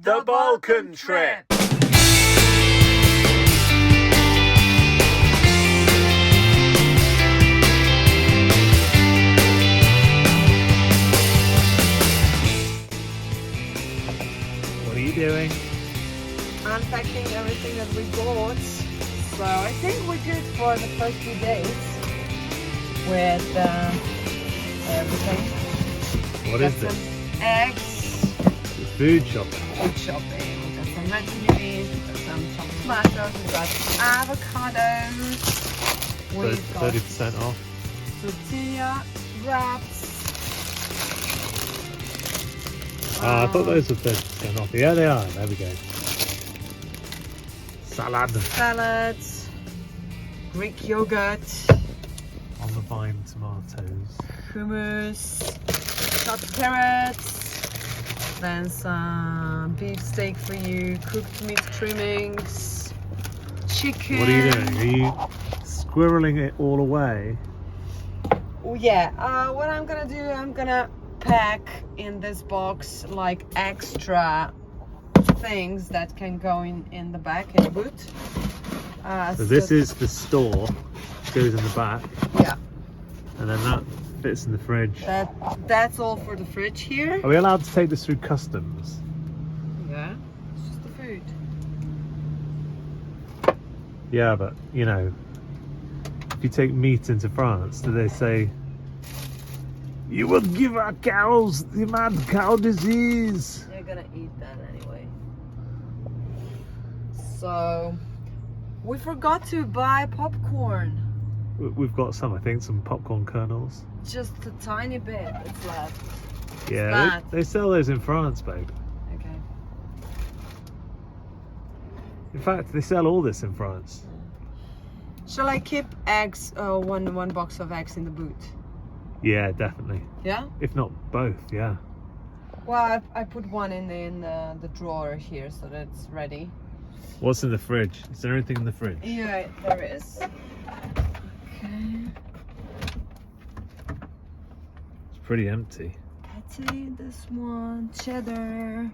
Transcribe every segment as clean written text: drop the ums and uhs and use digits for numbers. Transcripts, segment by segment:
The Balkan trip. What are you doing? Unpacking everything that we bought. So I think we're good for the first few days with everything. What is this? Eggs. Food shopping. Food shopping. We've got some red chilies, we've got some tomatoes, we've got avocados. We've got 30% off. tortilla wraps. I thought those were 30% off. Yeah, they are. There we go. Salad. Salads. Greek yogurt. On the vine tomatoes. Hummus. Chopped carrots. Then some beef steak for you. Cooked meat trimmings. Chicken. What are you doing? Are you squirreling it all away? Oh yeah. What I'm gonna do, I'm gonna pack in this box like extra things that can go in the back in the boot. So this is the store, goes in the back. Yeah. And then that fits in the fridge. That's all for the fridge here. Are we allowed to take this through customs? Yeah. It's just the food. Yeah, but you know, if you take meat into France, do they say you will give our cows the mad cow disease? They're gonna eat that anyway. So we forgot to buy popcorn. We've got some, I think, some popcorn kernels. Just a tiny bit that's left. Yeah, they sell those in France, babe. Okay. In fact, they sell all this in France. Shall I keep eggs, one box of eggs in the boot? Yeah, definitely. Yeah? If not both, yeah. Well, I put one in the drawer here so that it's ready. What's in the fridge? Is there anything in the fridge? Yeah, there is. Okay. It's pretty empty. Patty, this one, cheddar,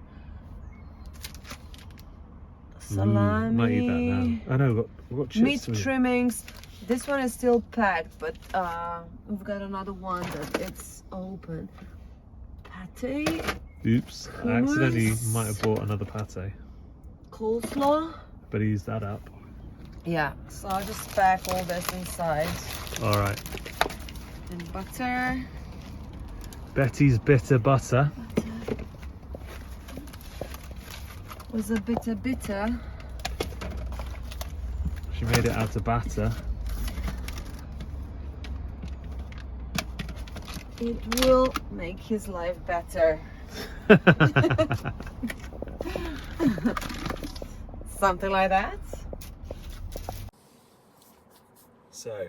salami. Might eat that now. I know, we've got chips. Meat trimmings. This one is still packed, but we've got another one that it's open. Pate. Oops, I accidentally might have bought another pate. Coleslaw. Better use that up. Yeah, so I'll just pack all this inside. Alright. And butter. Betty's bitter butter. Was a bitter. She made it out of batter. It will make his life better. Something like that. So,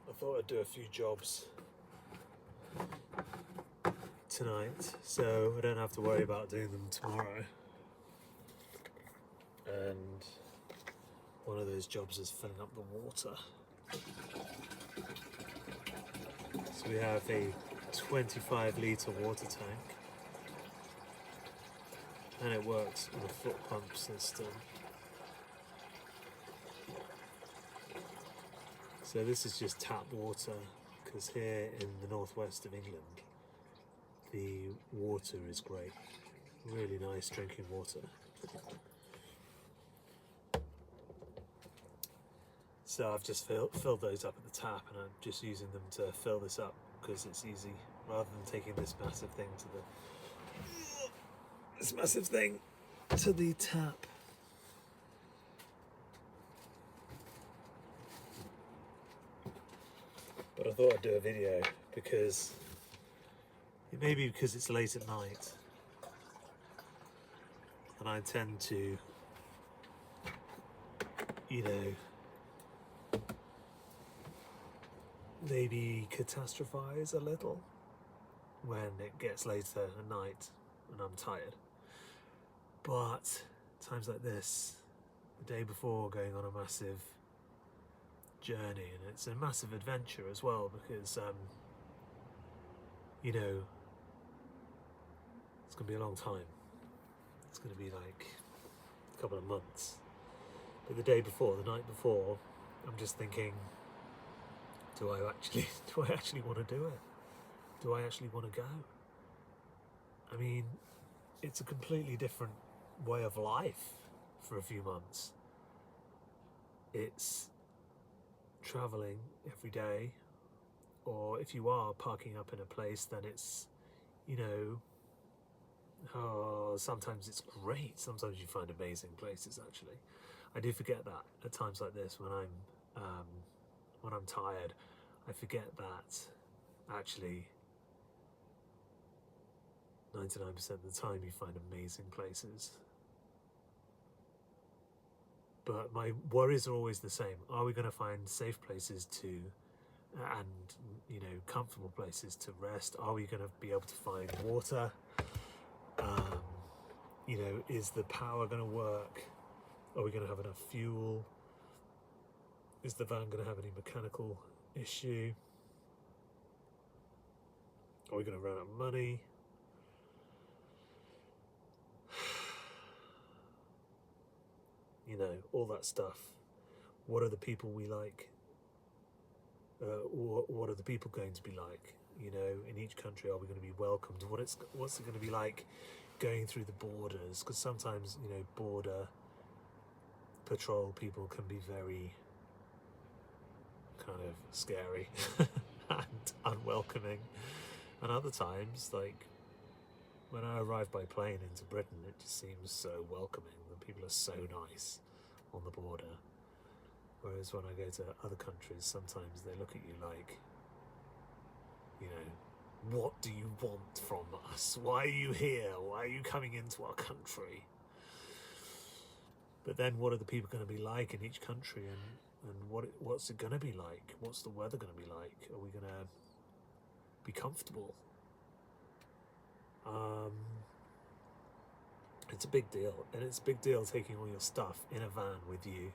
I thought I'd do a few jobs tonight, so I don't have to worry about doing them tomorrow. And one of those jobs is filling up the water. So we have a 25-litre water tank, and it works with a foot pump system. So this is just tap water, because here in the northwest of England the water is great, really nice drinking water. So I've just filled those up at the tap, and I'm just using them to fill this up because it's easy, rather than taking this massive thing to the tap. But I thought I'd do a video because maybe because it's late at night and I tend to, you know, maybe catastrophize a little when it gets later at night and I'm tired. But times like this, the day before going on a massive journey, and it's a massive adventure as well because you know, It's going to be a long time. It's going to be like a couple of months. But the day before, the night before, I'm just thinking, do I actually want to do it? Do I actually want to go? I mean, it's a completely different way of life for a few months. It's traveling every day, or if you are parking up in a place, then it's, you know, sometimes it's great. Sometimes you find amazing places. Actually, I do forget that at times like this when I'm tired. I forget that actually 99% of the time you find amazing places. But my worries are always the same. Are we going to find safe places and, you know, comfortable places to rest? Are we going to be able to find water? You know, is the power going to work? Are we going to have enough fuel? Is the van going to have any mechanical issue? Are we going to run out of money? You know, all that stuff. What are the people we like? What are the people going to be like? You know, in each country, are we going to be welcomed? What's it going to be like going through the borders? Because sometimes, you know, border patrol people can be very kind of scary and unwelcoming. And other times, like when I arrive by plane into Britain, it just seems so welcoming. The people are so nice on the border. Whereas when I go to other countries, sometimes they look at you like, you know, what do you want from us? Why are you here? Why are you coming into our country? But then what are the people going to be like in each country, and what's it going to be like? What's the weather going to be like? Are we going to be comfortable? It's a big deal, and it's a big deal taking all your stuff in a van with you,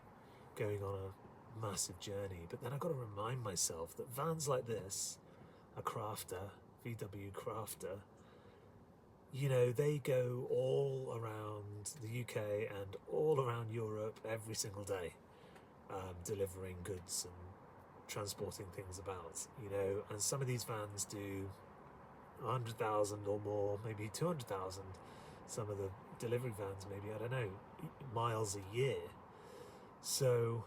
going on a massive journey. But then I've got to remind myself that vans like this, a Crafter, VW Crafter, you know, they go all around the UK and all around Europe every single day, delivering goods and transporting things about, you know. And some of these vans do 100,000 or more, maybe 200,000. Some of the delivery vans, maybe, I don't know, miles a year. So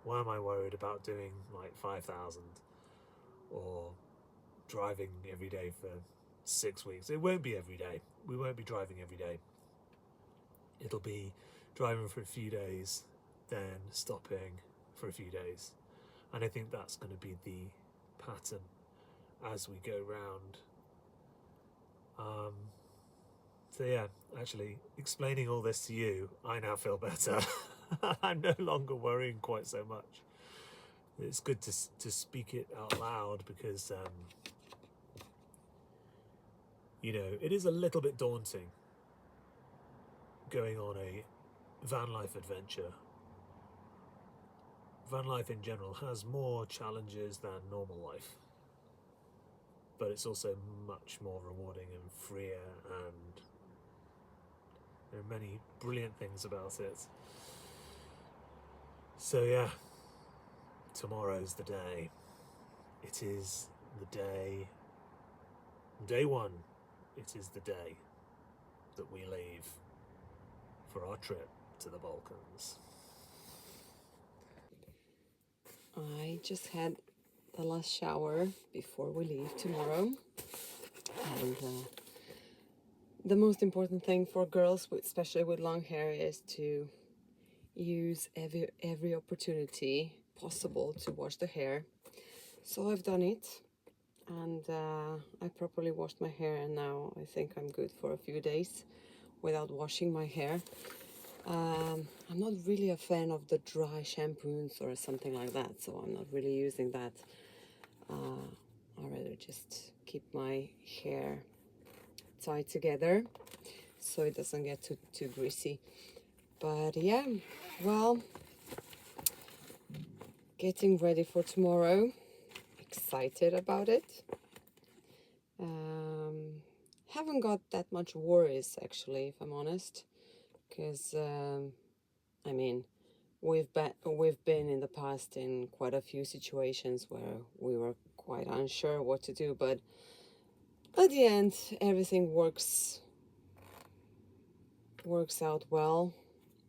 why am I worried about doing like 5,000 or driving every day for 6 weeks? It won't be every day. We won't be driving every day. It'll be driving for a few days, then stopping for a few days. And I think that's going to be the pattern as we go round. So yeah, actually, explaining all this to you, I now feel better. I'm no longer worrying quite so much. It's good to speak it out loud because, you know, it is a little bit daunting going on a van life adventure. Van life in general has more challenges than normal life, but it's also much more rewarding and freer, and there are many brilliant things about it. So yeah, tomorrow's the day. It is the day one. It is the day that we leave for our trip to the Balkans. I just had the last shower before we leave tomorrow, and the most important thing for girls, especially with long hair, is to use every opportunity possible to wash the hair. So I've done it, and I properly washed my hair, and now I think I'm good for a few days without washing my hair. I'm not really a fan of the dry shampoos or something like that, so I'm not really using that. I'd rather just keep my hair tied together so it doesn't get too greasy. But yeah, well, getting ready for tomorrow, excited about it. haven't got that much worries, actually, if I'm honest, because I mean, we've been in the past in quite a few situations where we were quite unsure what to do, but at the end everything works out well,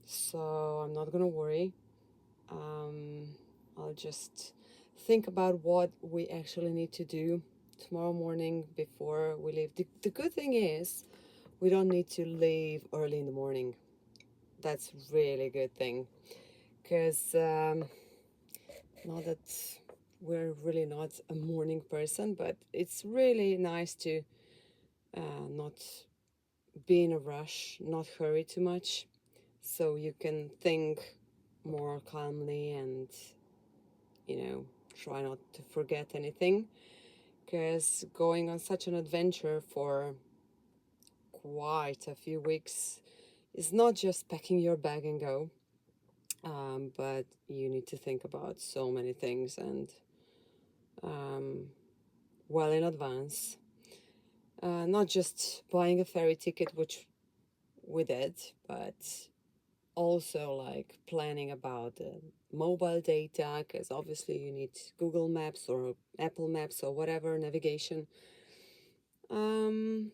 so I'm not gonna worry. I'll just think about what we actually need to do tomorrow morning before we leave. The good thing is we don't need to leave early in the morning. That's really good thing, because not that we're really not a morning person, but it's really nice to not be in a rush, not hurry too much, so you can think more calmly and, try not to forget anything. Because going on such an adventure for quite a few weeks is not just packing your bag and go, but you need to think about so many things, and well in advance. Not just buying a ferry ticket, which we did, but also like planning about mobile data, because obviously you need Google Maps or Apple Maps or whatever navigation. The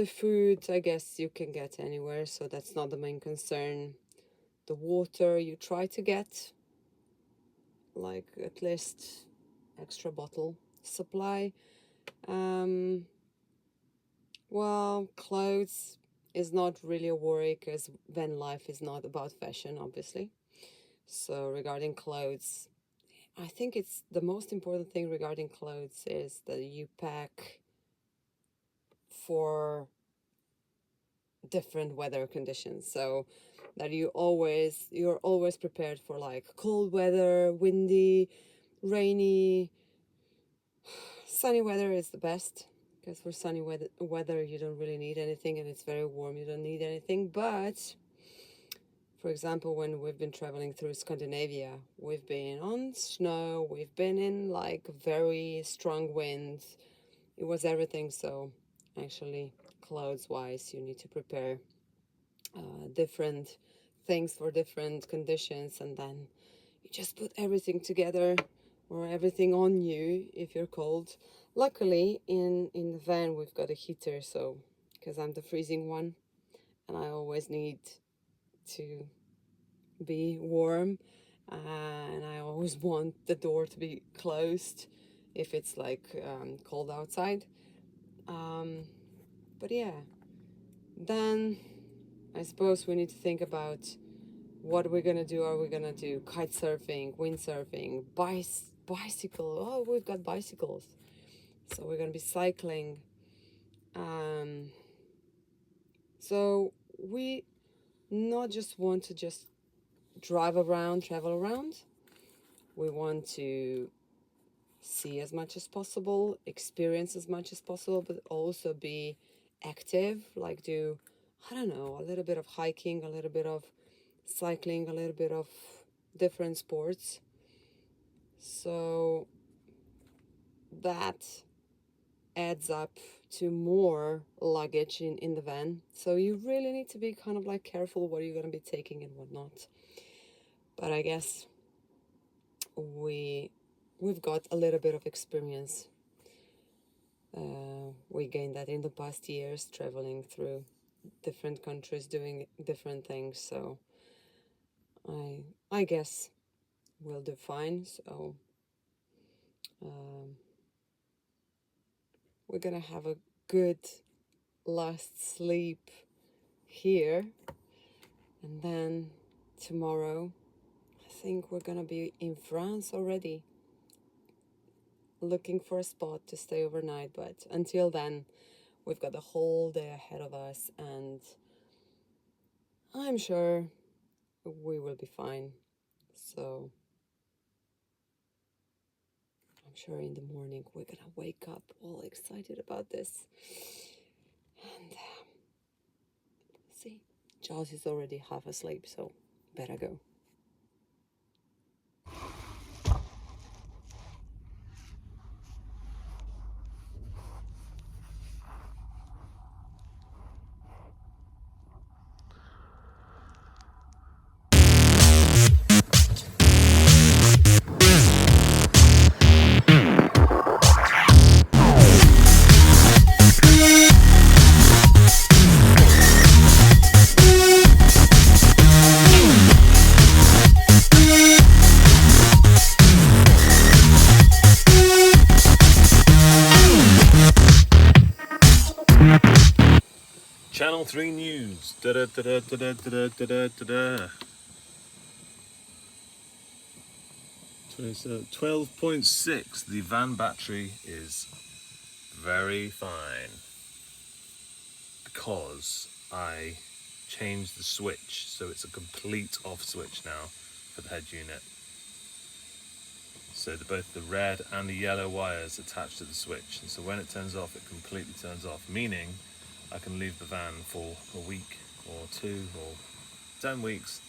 food, I guess you can get anywhere, so that's not the main concern. The water you try to get, like at least extra bottle supply. Well, clothes is not really a worry, because van life is not about fashion, obviously. So regarding clothes, I think it's the most important thing regarding clothes is that you pack for different weather conditions, so that you're always prepared for like cold weather, windy, rainy. Sunny weather is the best, because for sunny weather you don't really need anything, and it's very warm, you don't need anything. But for example, when we've been traveling through Scandinavia, we've been on snow, we've been in like very strong winds. It was everything. So actually, clothes wise, you need to prepare different things for different conditions, and then you just put everything together or everything on you if you're cold. Luckily, in the van we've got a heater, so because I'm the freezing one and I always need to be warm, and I always want the door to be closed if it's like cold outside. But yeah, then I suppose we need to think about what we're gonna do. Are we gonna do kite surfing, windsurfing, bicycle? Oh, we've got bicycles, so we're gonna be cycling. So we not just want to just travel around. We want to see as much as possible, experience as much as possible, but also be active, like do, I don't know, a little bit of hiking, a little bit of cycling, a little bit of different sports. So that adds up to more luggage in the van. So you really need to be kind of like careful what you're going to be taking and what not. But I guess we've got a little bit of experience. We gained that in the past years, traveling through different countries, doing different things. So I guess we'll do fine. So we're gonna have a good last sleep here, and then tomorrow I think we're gonna be in France already, looking for a spot to stay overnight. But until then, we've got the whole day ahead of us, and I'm sure we will be fine. So I'm sure in the morning we're gonna wake up all excited about this, and see, Giles is already half asleep, so better go. Channel 3 News. Da da da da da da da da da da. 12.6. The van battery is very fine because I changed the switch, so it's a complete off switch now for the head unit. So both the red and the yellow wires attached to the switch, and so when it turns off, it completely turns off, meaning I can leave the van for a week or 2 or 10 weeks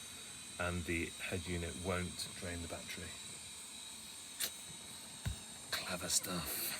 and the head unit won't drain the battery. Clever stuff.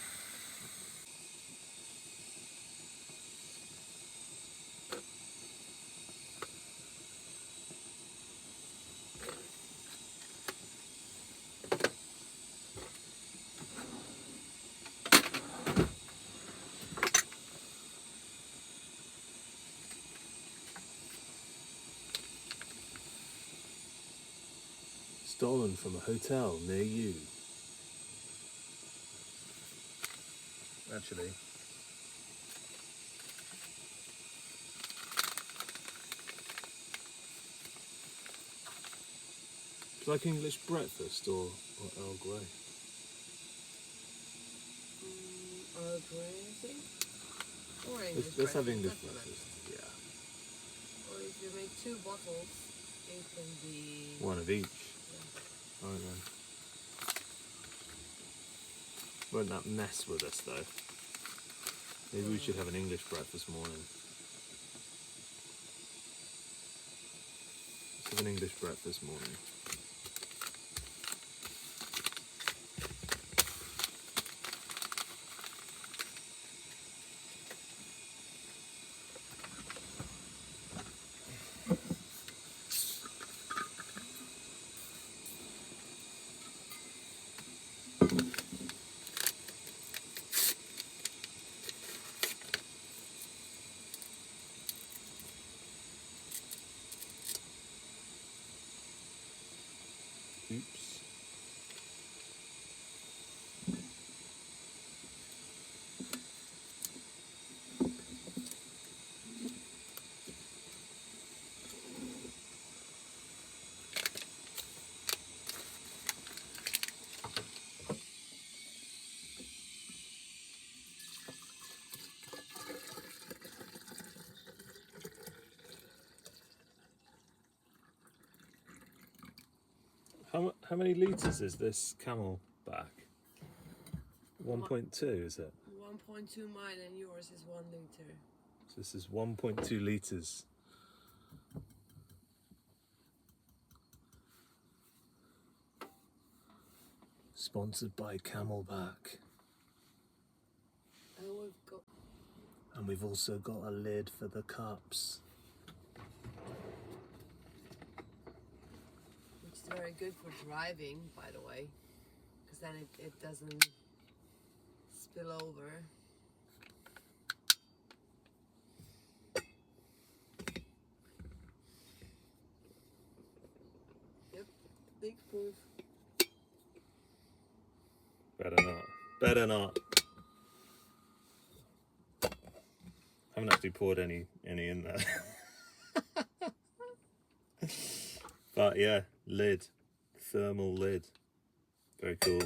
Stolen from a hotel near you. Actually, do you like English breakfast or Earl Grey? Earl Grey, I think. Or English Let's have breakfast, English definitely. breakfast. Yeah. Or if you make 2 bottles, it can be... One of each. Yeah. I don't know. Won't that mess with us though? Maybe we should have an English breakfast morning. Let's have an English breakfast morning. Oops. How many litres is this camel back? 1.2 is it? 1.2 mine and yours is 1 liter. So this is 1.2 litres. Sponsored by Camelback. And we've also got a lid for the cups. Which is very good for driving, by the way, because then it doesn't spill over. Yep, leak proof. Better not. Better not. I haven't actually poured any in there. But yeah, lid. Thermal lid. Very cool.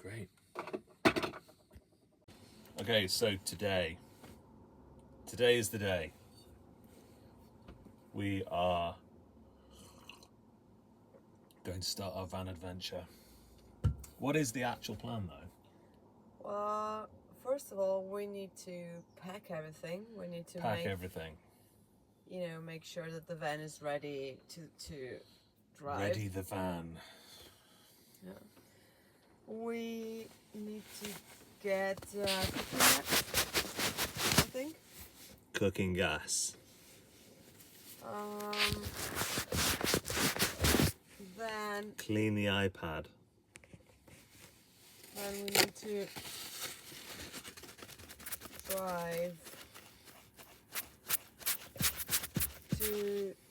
Great. Okay, so today is the day. We are going to start our van adventure. What is the actual plan though? Well, first of all, we need to pack everything. We need to Pack everything. Make sure that the van is ready to drive. Ready the van. Yeah. We need to get cooking gas, I think. Cooking gas. Then Clean the iPad. we need to drive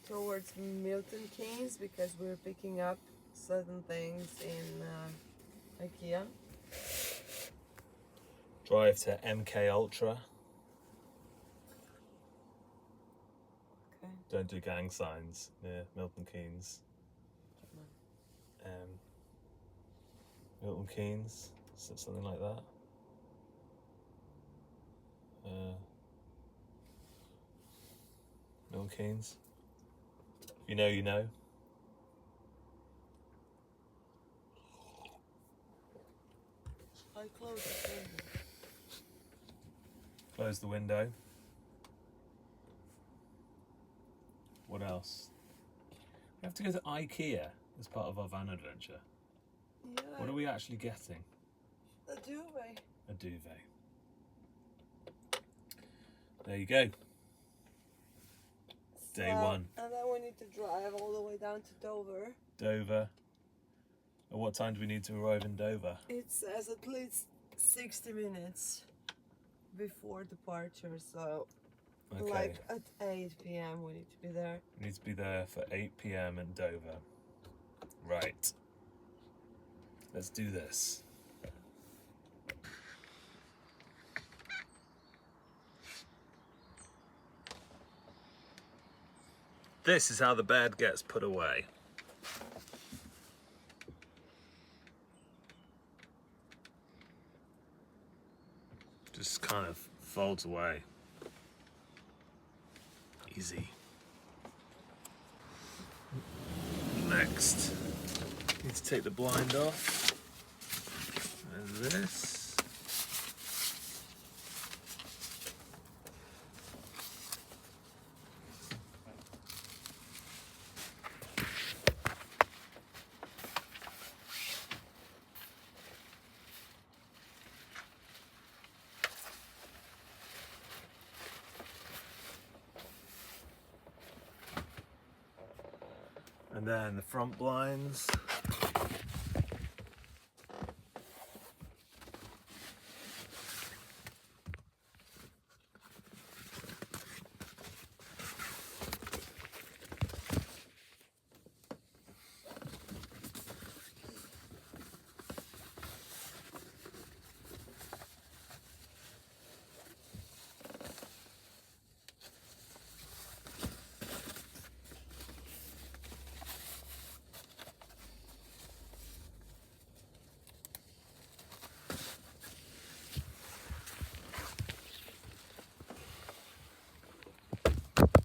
towards Milton Keynes because we're picking up certain things in IKEA. Drive to MK Ultra. Okay. Don't do gang signs near Milton Keynes. Milton Keynes, something like that. Milton Keynes. You know, you know. I close the window. Close the window. What else? We have to go to IKEA as part of our van adventure. Yeah. What are we actually getting? A duvet. A duvet. There you go. Day one. And then we need to drive all the way down to Dover. Dover. At what time do we need to arrive in Dover? It says at least 60 minutes before departure, so Okay. like at 8 p.m. we need to be there. We need to be there for 8 p.m. in Dover. Right. Let's do this. This is how the bed gets put away. Just kind of folds away. Easy. Next, need to take the blind off. There's this. And then the front blinds.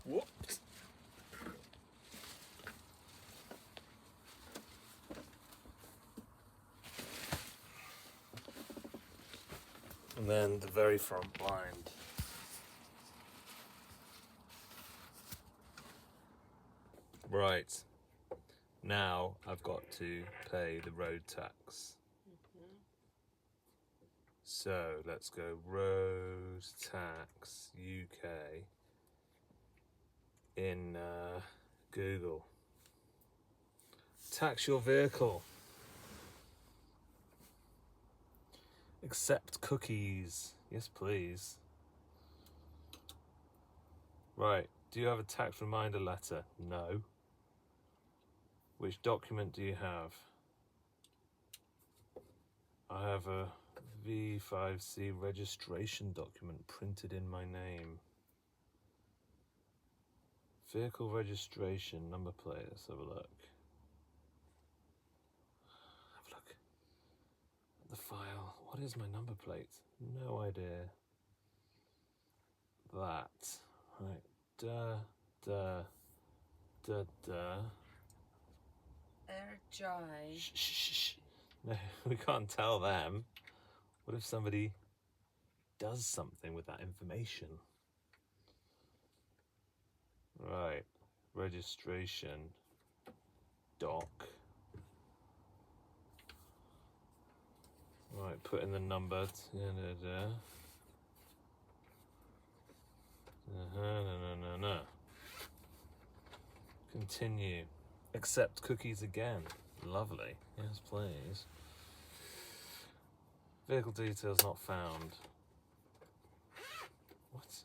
Whoops. And then the very front blind. Right. Now I've got to pay the road tax. So let's go road tax UK in Google. Tax your vehicle. Accept cookies. Yes, please. Right. Do you have a tax reminder letter? No. Which document do you have? I have a V5C registration document printed in my name. Vehicle registration, number plate. Let's have a look. Have a look at the file. What is my number plate? No idea. That. Right. Erjai. Shh, shh, shh. No, we can't tell them. What if somebody does something with that information? Right, registration doc. Right, put in the number. No. Continue. Accept cookies again. Lovely. Yes, please. Vehicle details not found. What?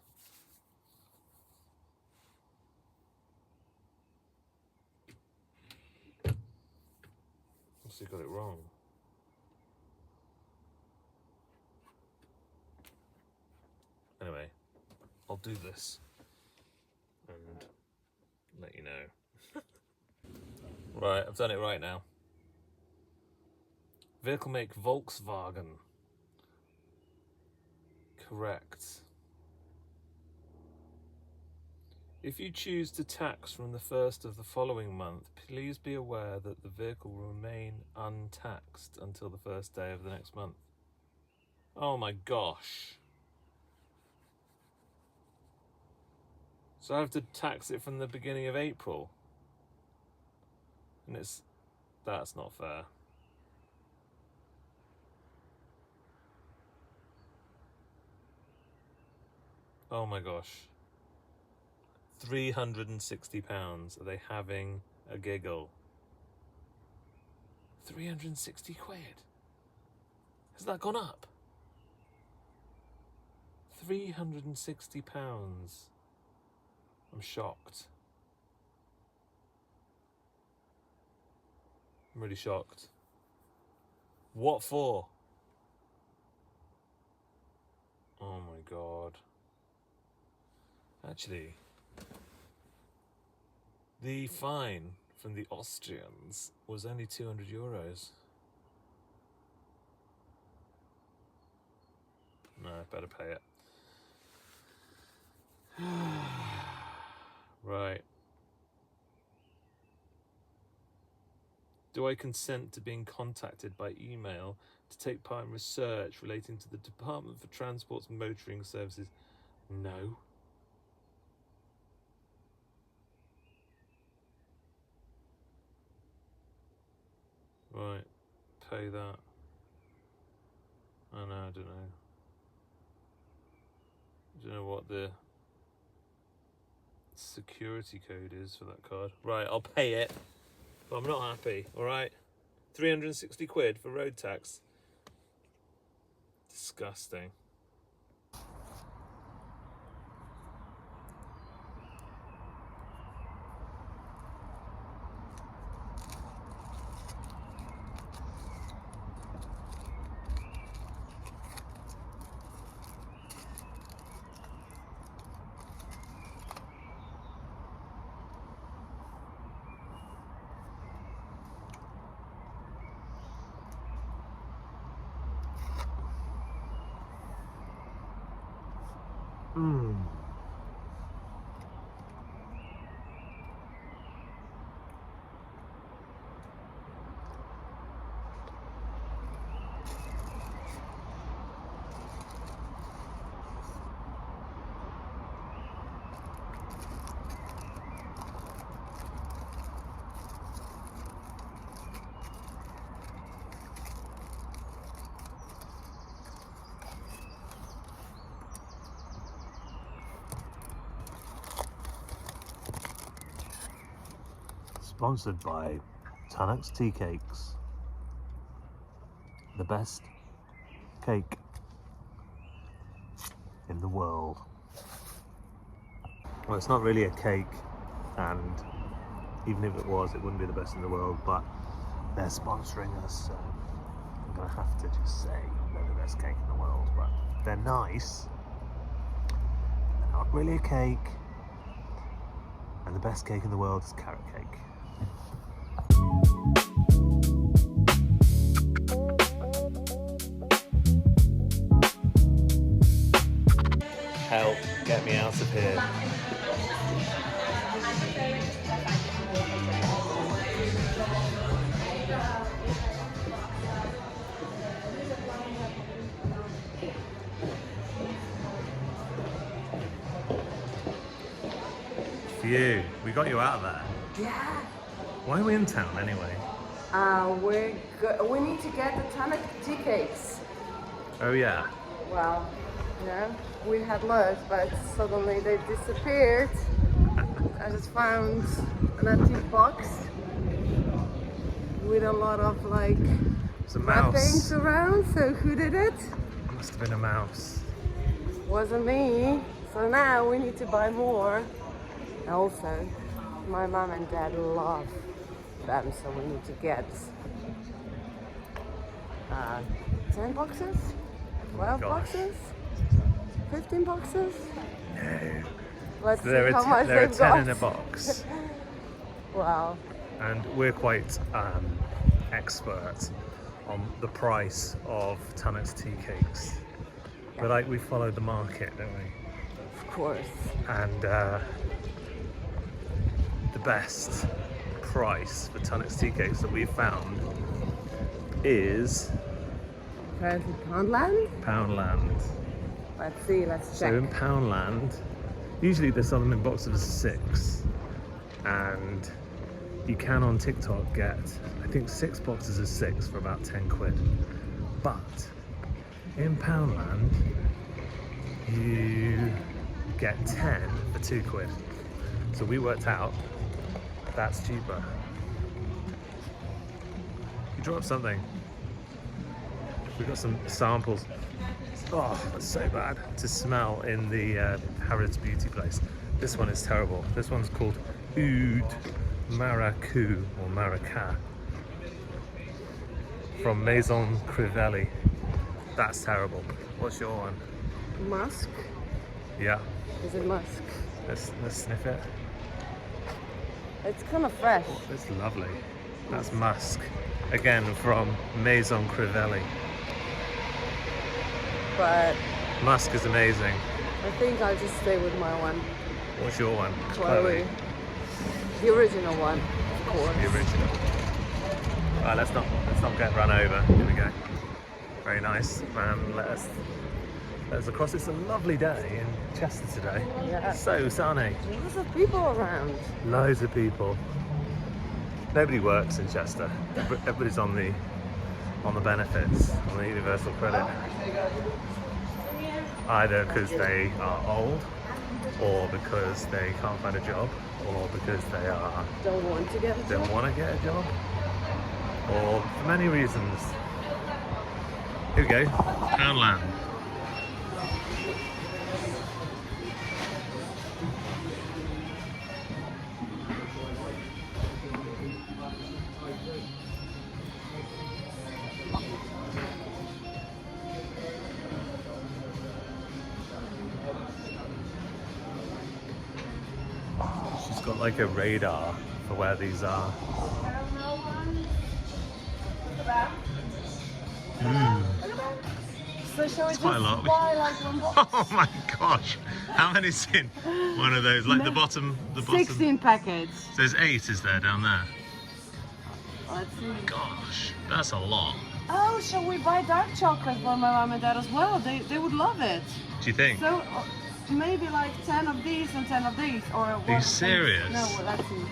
obviously got it wrong. Anyway, I'll do this and let you know. Right, I've done it right now. Vehicle make Volkswagen. Correct. If you choose to tax from the first of the following month, please be aware that the vehicle will remain untaxed until the first day of the next month. Oh my gosh. So I have to tax it from the beginning of April. And that's not fair. Oh my gosh. £360. Are they having a giggle? 360 quid. Has that gone up? £360. I'm shocked. I'm really shocked. What for? Oh my god. Actually, the fine from the Austrians was only €200. No, I better pay it. Right. Do I consent to being contacted by email to take part in research relating to the Department for Transport's motoring services? No. Right, pay that. Oh no, I don't know. I don't know what the security code is for that card. Right, I'll pay it, but I'm not happy, alright? 360 quid for road tax. Disgusting. Sponsored by teacakes. The best cake in the world. Well, it's not really a cake, and even if it was, it wouldn't be the best in the world, but they're sponsoring us, so I'm gonna have to just say they're the best cake in the world. But they're nice, they're not really a cake, and the best cake in the world is carrot cake. Help, get me out of here. Phew, we got you out of there. Yeah. Why are we in town anyway? We need to get the teacakes. Oh yeah. Well, yeah, we had loads, but suddenly they disappeared. I just found an empty box with a lot of like It's a wrappings mouse. around. So who did it? Must have been a mouse. Wasn't me. So now we need to buy more. And also, my mom and dad love them, so we need to get 10 boxes? 12 Gosh. boxes? 15 boxes? No. Let's There see how are, much there are they've 10 got. in a box. Wow. And we're quite expert on the price of Tunnock's tea cakes. We follow the market, don't we? Of course. And the best price for Tunnock's tea cakes that we've found is Apparently Poundland? Poundland. Let's see, let's check. So in Poundland, usually they sell them in boxes of 6, and you can on TikTok get, I think, 6 boxes of 6 for about 10 quid. But in Poundland, you get 10 for 2 quid. So we worked out that's cheaper. You dropped something. We've got some samples. Oh, that's so bad to smell in the Harrods beauty place. This one is terrible. This one's called Oud Maracou or Maraca from Maison Crivelli. That's terrible. What's your one? Musk? Yeah. Is it musk? Let's sniff it. It's kind of fresh. Oh, it's lovely. That's musk. Again from Maison Crivelli. But Musk is amazing. I think I'll just stay with my one. What's your one? Chloe. The original one, of course. The original. Right, let's not get run over. Here we go. Very nice. Let us across. It's a lovely day in Chester today. Yeah. So sunny. Lots of people around. Loads of people. Nobody works in Chester. Everybody's on the benefits, on the universal credit. Either because they are old, or because they can't find a job, or because they Don't want to get a don't job. want to get a job, or for many reasons. Here we go, Poundland. She's got like a radar for where these are. So shall we It's quite a lot. buy like one box? Oh my gosh! How many's in one of those? Like the bottom. 16 packets. There's 8, is there, down there? Let's see. Gosh, that's a lot. Oh, shall we buy dark chocolate for my mom and dad as well? They would love it. Do you think? So maybe like 10 of these and 10 of these, or Are you serious? No, well, let's see.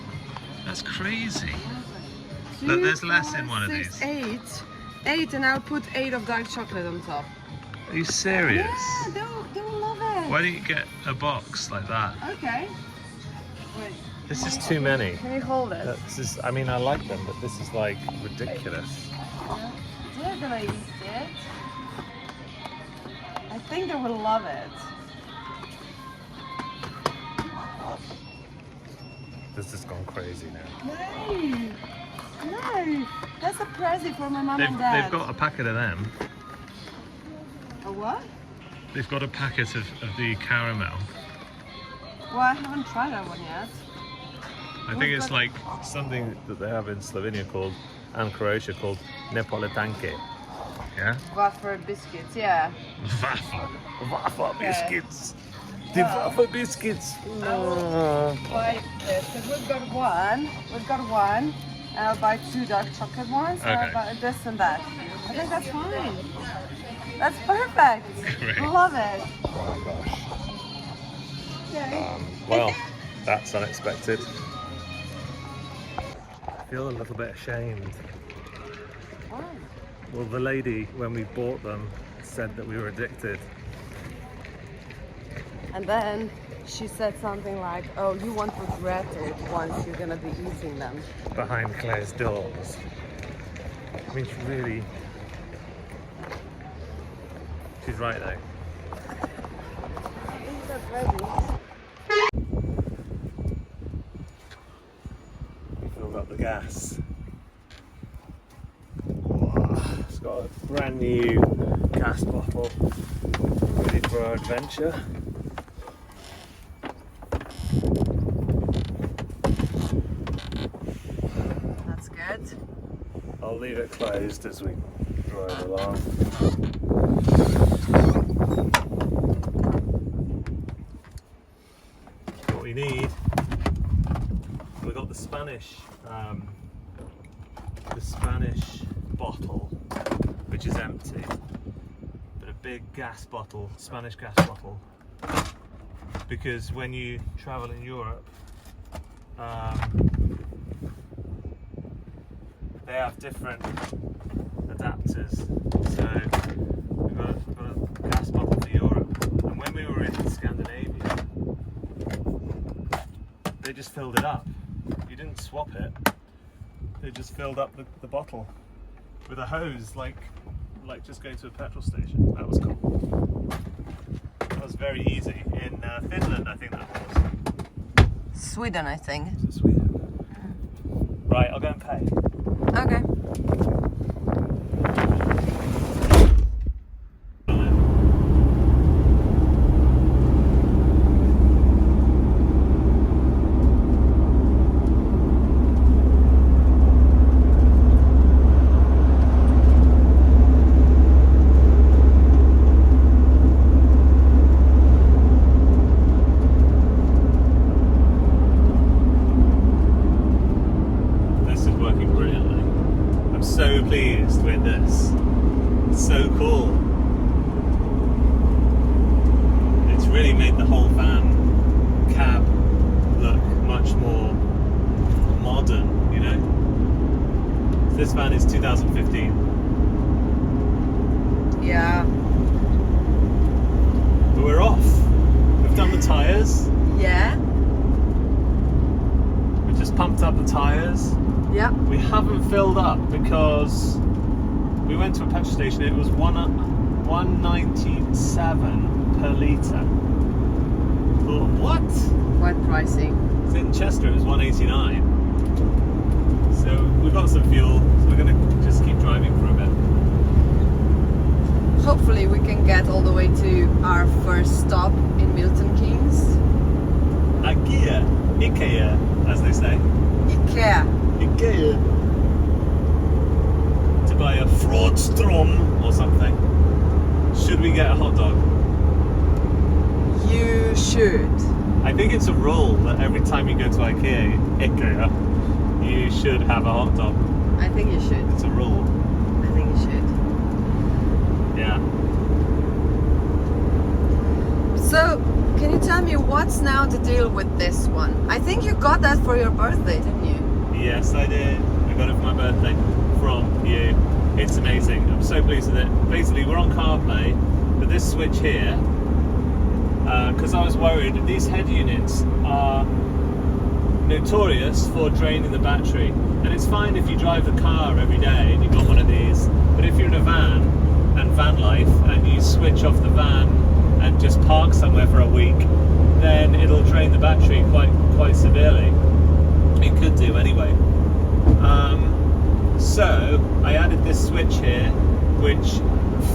That's crazy. 2, Look, there's less 4, in one of 6, these. 8, and I'll put 8 of dark chocolate on top. Are you serious? Yeah, they will love it. Why don't you get a box like that? Okay. Wait, This is too many. can you hold it? This is, I mean, I like them, but this is like ridiculous. They're gonna eat it. I think they will love it. This has gone crazy now. No, that's a present for my mom and dad. They've got a packet of them. A what? They've got a packet of the caramel. Well, I haven't tried that one yet. I think it's like something that they have in Slovenia called, and Croatia called, Neapolitanke. Yeah? Wafer biscuits, yeah. Wafer biscuits. The wafer biscuits. No. Like this, 'cause we've got one, and I'll buy 2 dark chocolate ones, and I'll Okay. buy this and that. I think that's fine. That's perfect. Great. Love it. Oh gosh. Okay. Well, that's unexpected. I feel a little bit ashamed. Why? Well, the lady, when we bought them, said that we were addicted. And then she said something like, oh, you won't regret it once you're gonna be eating them. Behind closed doors. I mean, she's right though. Is that ready? We filled up the gas. Whoa, it's got got a brand new gas bottle ready for our adventure. That's good. I'll leave it closed as we drive along. What we need, we got the Spanish bottle, which is empty, but a big gas bottle, Spanish gas bottle, because when you travel in Europe, they have different adapters. So we've got a gas bottle for Europe, and when we were in Scandinavia, they just filled it up. You didn't swap it. They just filled up the bottle with a hose, like just going to a petrol station. That was cool. That was very easy. In Finland, I think that was. Sweden, I think. Is it Sweden? Right, I'll go and pay. Okay. So pleased with this. It's so cool. It's really made the whole van cab look much more modern, you know. This van is 2015. Yeah. But we're off. We've done the tyres. Yeah. We've just pumped up the tyres. Yeah. We haven't filled up because we went to a petrol station. It was $1.97 per litre. Oh, what? Quite pricey. In Chester it was $1.89. So we've got some fuel. So we're going to just keep driving for a bit. Hopefully we can get all the way to our first stop in Milton Keynes. IKEA, as they say. IKEA. IKEA. To buy a fraudstrom or something. Should we get a hot dog? You should. I think it's a rule that every time you go to IKEA, you should have a hot dog. I think you should. It's a rule. I think you should. Yeah. So, can you tell me what's now the deal with this one? I think you got that for your birthday, didn't you? Yes, I did. I got it for my birthday from you. It's amazing. I'm so pleased with it. Basically, we're on CarPlay, but this switch here, because I was worried, these head units are notorious for draining the battery. And it's fine if you drive the car every day and you've got one of these, but if you're in a van and van life and you switch off the van and just park somewhere for a week, then it'll drain the battery quite severely. It could do anyway. So I added this switch here, which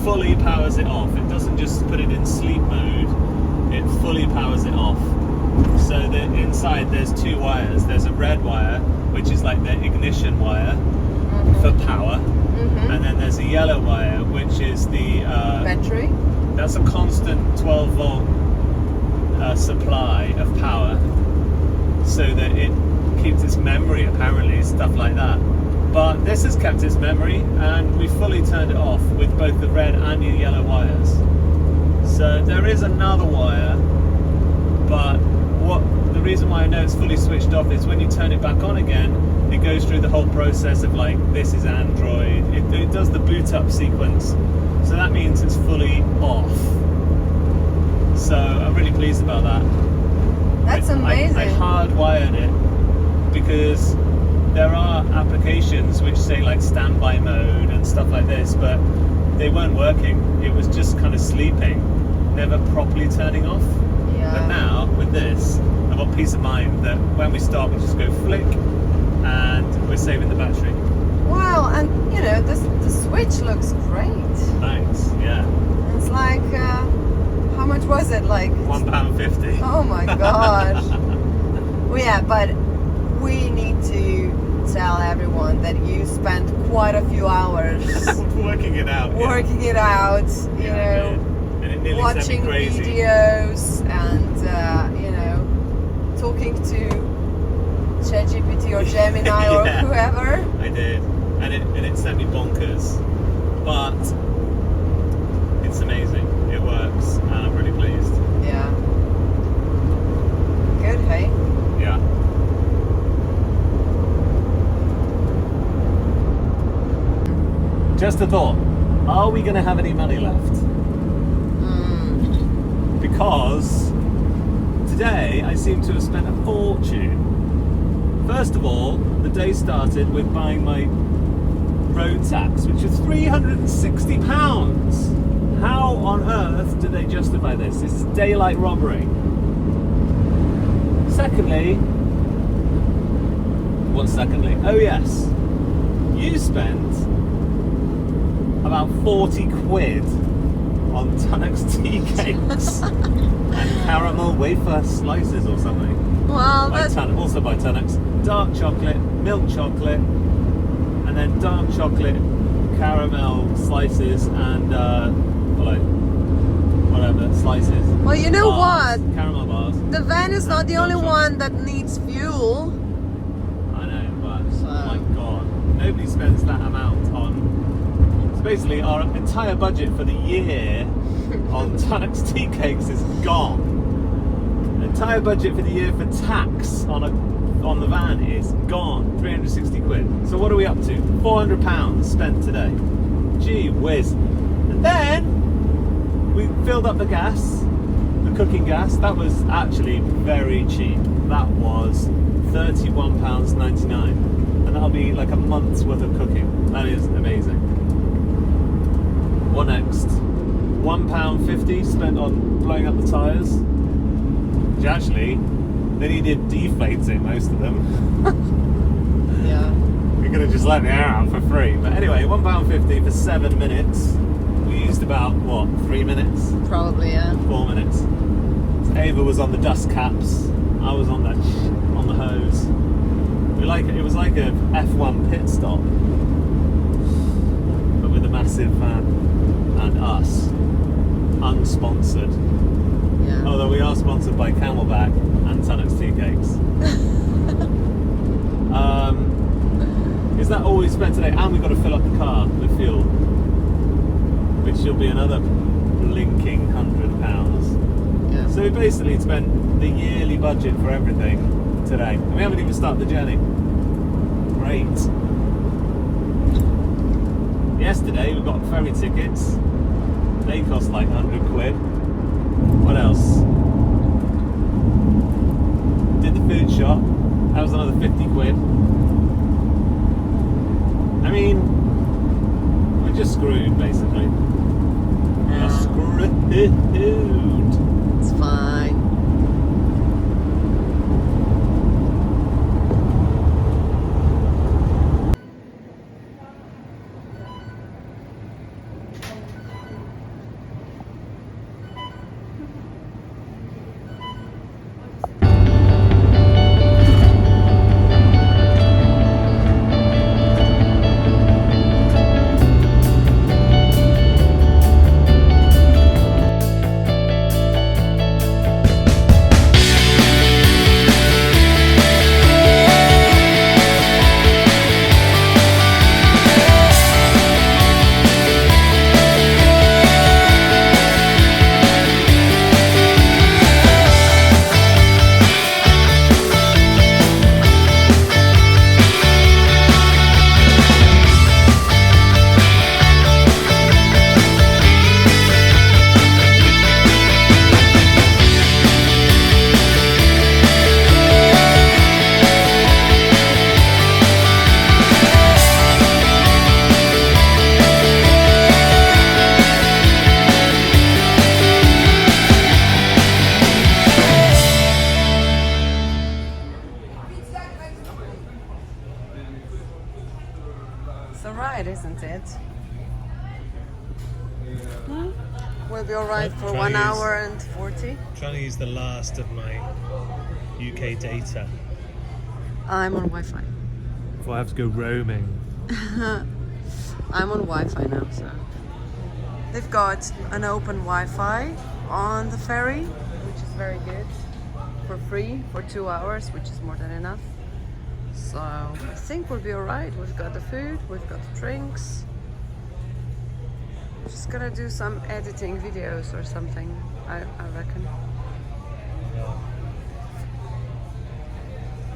fully powers it off. It doesn't just put it in sleep mode, it fully powers it off. So that inside there's two wires. There's a red wire, which is like the ignition wire for power, and then there's a yellow wire, which is the battery. That's a constant 12 volt supply of power, so that it keeps its memory, apparently, stuff like that. But this has kept its memory, and we fully turned it off with both the red and the yellow wires. So there is another wire, but the reason why I know it's fully switched off is when you turn it back on again, it goes through the whole process of like, this is Android, it does the boot up sequence, so that means it's fully off. So I'm really pleased about that. That's amazing. I hardwired it because there are applications which say like standby mode and stuff like this, but they weren't working. It was just kind of sleeping, never properly turning off. Yeah. But now with this, I've got peace of mind that when we start, we just go flick, and we're saving the battery. Well, and you know, the Switch looks great. Thanks. Yeah. It's like, how much was it? Like £1.50. Oh my gosh. Well, yeah, but we need to tell everyone that you spent quite a few hours Working it out. working it out, you know, And it nearly watching sent me crazy. videos and, you know, talking to ChatGPT or Gemini or Yeah. whoever. I did, and it sent me bonkers, but it's amazing. It works, and I'm really pleased. Yeah. Good, hey? Yeah. Just a thought. Are we going to have any money left? Because today I seem to have spent a fortune. First of all, the day started with buying my road tax, which was £360. How on earth do they justify this? This is daylight robbery. Secondly, what's secondly? Oh yes, you spent about 40 quid on Tunnock's tea cakes and caramel wafer slices or something. Well, that's... Also by Tunnock's. Dark chocolate, milk chocolate, and then dark chocolate caramel slices and whatever slices. Well, you know bars, what? Caramel bars. The van is not the Dark only chocolate. one that needs fuel. I know, but So- oh my god, nobody spends that amount on. So basically, our entire budget for the year on Tunnock's tea cakes is gone. The entire budget for the year for tax on the van is gone. 360 quid. So what are we up to? £400 spent today. Gee whiz. And then we filled up the gas, the cooking gas. That was actually very cheap. That was £31.99. And that'll be like a month's worth of cooking. That is amazing. What next? £1.50 spent on blowing up the tyres. Which actually, they needed deflating, most of them. Yeah. We could have just let the air out for free. But anyway, £1.50 for 7 minutes. We used about, what, 3 minutes? Probably, yeah. 4 minutes. So Ava was on the dust caps. I was on the hose. It was like a F1 pit stop. But with a massive van. And us. Unsponsored. Yeah. Although we are sponsored by Camelback and Tunnock's tea cakes. Is that all we spent today? And we've got to fill up the car with fuel, which will be another blinking £100. Yeah. So we basically spent the yearly budget for everything today. And we haven't even started the journey. Great. Yesterday we got ferry tickets. They cost like 100 quid. What else? Did the food shop. That was another 50 quid. I mean, we're just screwed, basically. We're screwed. It's fine. it. We'll be alright for Try 1 use- hour and 40. Trying to use the last of my UK data. I'm on Wi-Fi. If I have to go roaming. I'm on Wi-Fi now, so. They've got an open Wi-Fi on the ferry, which is very good. For free, for 2 hours, which is more than enough. So I think we'll be alright. We've got the food, we've got the drinks. Just gonna do some editing videos or something, I reckon.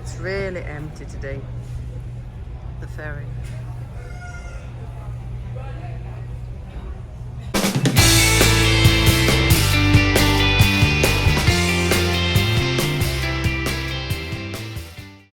It's really empty today, the ferry.